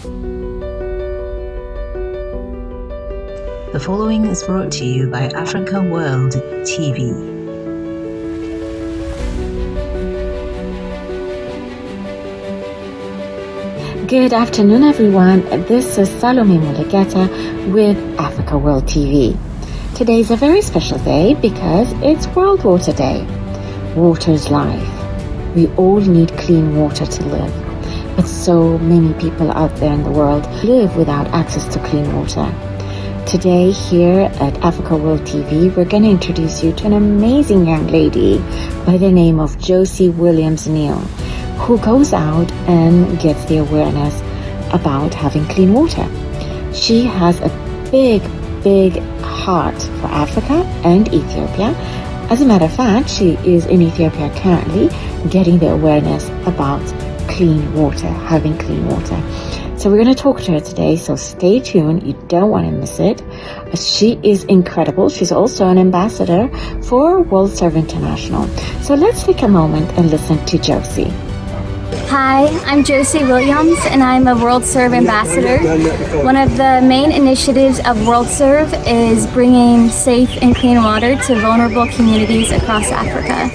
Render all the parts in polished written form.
The following is brought to you by Africa World TV. Good afternoon, everyone. This is Salome Mulageta with Africa World TV. Today is a very special day because it's World Water Day. Water is life. We all need clean water to live. But so many people out there in the world live without access to clean water. Today here at Africa World TV, we're going to introduce you to an amazing young lady by the name of Josie Williams, who goes out and gets the awareness about having clean water. She has a big heart for Africa and Ethiopia. As a matter of fact, she is in Ethiopia currently getting the awareness about clean water, having clean water. So we're going to talk to her today, so stay tuned. You don't want to miss it. She is incredible. She's also an ambassador for World Serve International. So let's take a moment and listen to Josie. Hi, I'm Josie Williams, and I'm a World Serve Ambassador. One of the main initiatives of World Serve is bringing safe and clean water to vulnerable communities across Africa.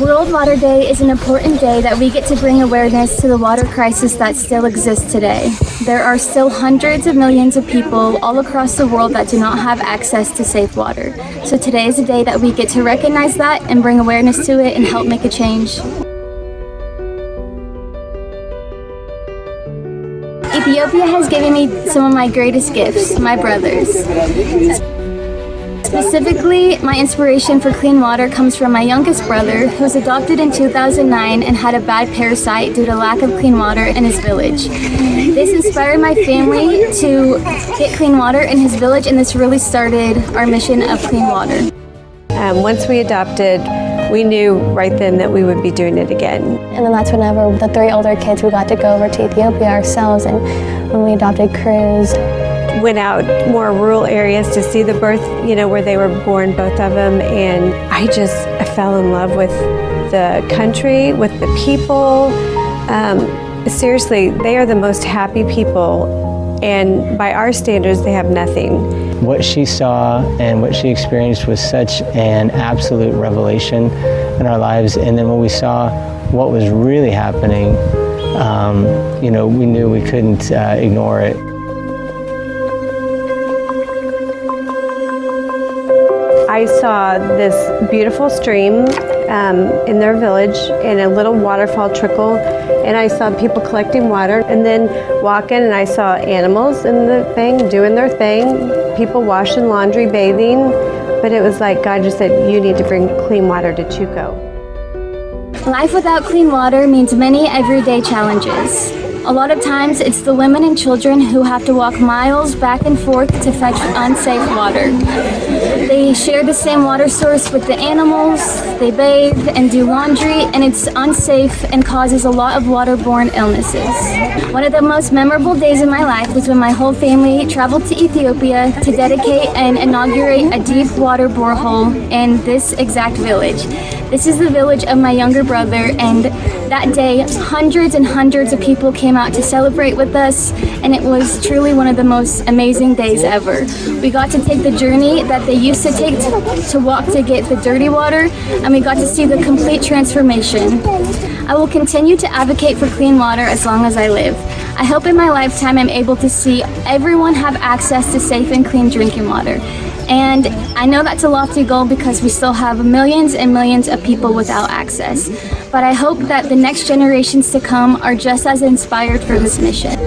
World Water Day is an important day that we get to bring awareness to the water crisis that still exists today. There are still hundreds of millions of people all across the world that do not have access to safe water. So today is a day that we get to recognize that and bring awareness to it and help make a change. Ethiopia has given me some of my greatest gifts, my brothers. Specifically, my inspiration for clean water comes from my youngest brother, who was adopted in 2009 and had a bad parasite due to lack of clean water in his village. This inspired my family to get clean water in his village, and this really started our mission of clean water. Once we adopted, we knew right then that we would be doing it again. And then that's whenever the 3 older kids, we got to go over to Ethiopia ourselves, and when we adopted Cruz. Went out more rural areas to see the birth, where they were born, both of them, and I fell in love with the country, with the people. Seriously, they are the most happy people, and by our standards, they have nothing. What she saw and what she experienced was such an absolute revelation in our lives, and then when we saw what was really happening, we knew we couldn't ignore it. I saw this beautiful stream in their village and a little waterfall trickle, and I saw people collecting water and then walking, and I saw animals in the thing doing their thing, people washing laundry, bathing, but it was like God just said, you need to bring clean water to Chuco. Life without clean water means many everyday challenges. A lot of times it's the women and children who have to walk miles back and forth to fetch unsafe water. They share the same water source with the animals, they bathe and do laundry, and it's unsafe and causes a lot of waterborne illnesses. One of the most memorable days in my life was when my whole family traveled to Ethiopia to dedicate and inaugurate a deep water borehole in this exact village. This is the village of my younger brother, and that day hundreds and hundreds of people came out to celebrate with us, and it was truly one of the most amazing days ever. We got to take the journey that they used to take to walk to get the dirty water, and we got to see the complete transformation. I will continue to advocate for clean water as long as I live. I hope in my lifetime I'm able to see everyone have access to safe and clean drinking water. And I know that's a lofty goal because we still have millions and millions of people without access. But I hope that the next generations to come are just as inspired for this mission.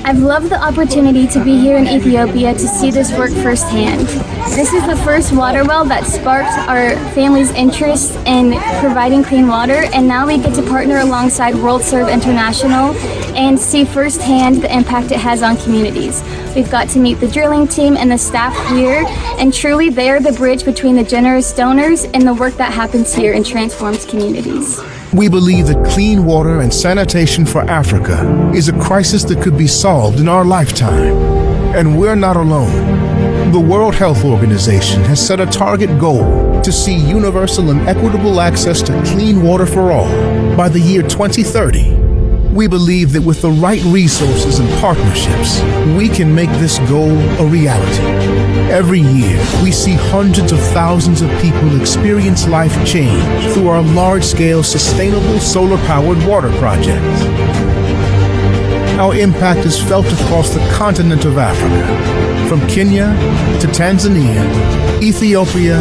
I've loved the opportunity to be here in Ethiopia to see this work firsthand. This is the first water well that sparked our family's interest in providing clean water, and now we get to partner alongside World Serve International and see firsthand the impact it has on communities. We've got to meet the drilling team and the staff here, and truly they are the bridge between the generous donors and the work that happens here and transforms communities. We believe that clean water and sanitation for Africa is a crisis that could be solved in our lifetime. And we're not alone. The World Health Organization has set a target goal to see universal and equitable access to clean water for all by the year 2030. We believe that with the right resources and partnerships, we can make this goal a reality. Every year, we see hundreds of thousands of people experience life change through our large-scale sustainable solar-powered water projects. Our impact is felt across the continent of Africa, from Kenya to Tanzania, Ethiopia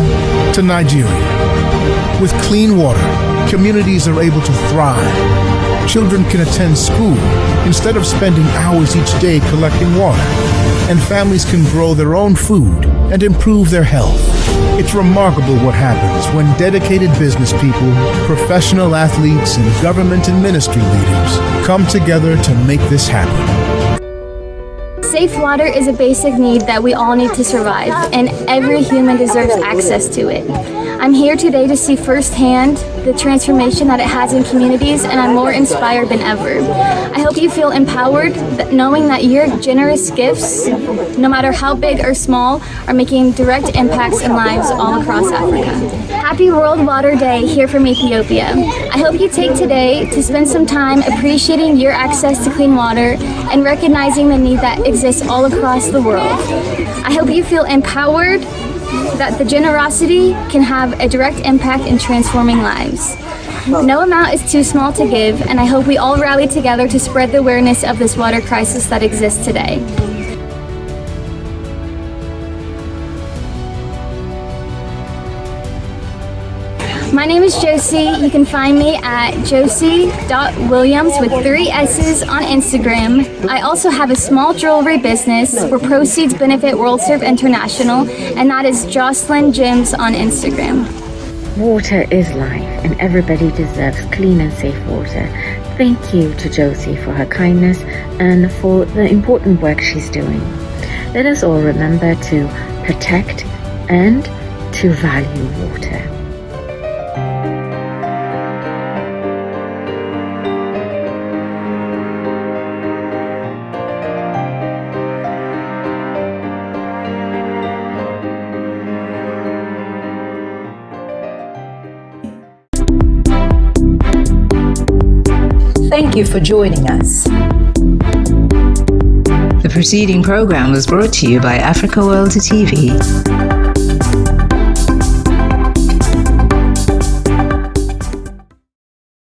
to Nigeria. With clean water, communities are able to thrive. Children can attend school instead of spending hours each day collecting water, and families can grow their own food and improve their health. It's remarkable what happens when dedicated business people, professional athletes, and government and ministry leaders come together to make this happen. Safe water is a basic need that we all need to survive, and every human deserves access to it. I'm here today to see firsthand the transformation that it has in communities, and I'm more inspired than ever. I hope you feel empowered knowing that your generous gifts, no matter how big or small, are making direct impacts in lives all across Africa. Happy World Water Day here from Ethiopia. I hope you take today to spend some time appreciating your access to clean water and recognizing the need that exists all across the world. I hope you feel empowered that the generosity can have a direct impact in transforming lives. No amount is too small to give, and I hope we all rally together to spread the awareness of this water crisis that exists today. My name is Josie. You can find me at josie.williams with 3 S's on Instagram. I also have a small jewelry business where proceeds benefit World Serve International, and that is Jocelyn Gems on Instagram. Water is life, and everybody deserves clean and safe water. Thank you to Josie for her kindness and for the important work she's doing. Let us all remember to protect and to value water. Thank you for joining us. The preceding program was brought to you by Africa World TV.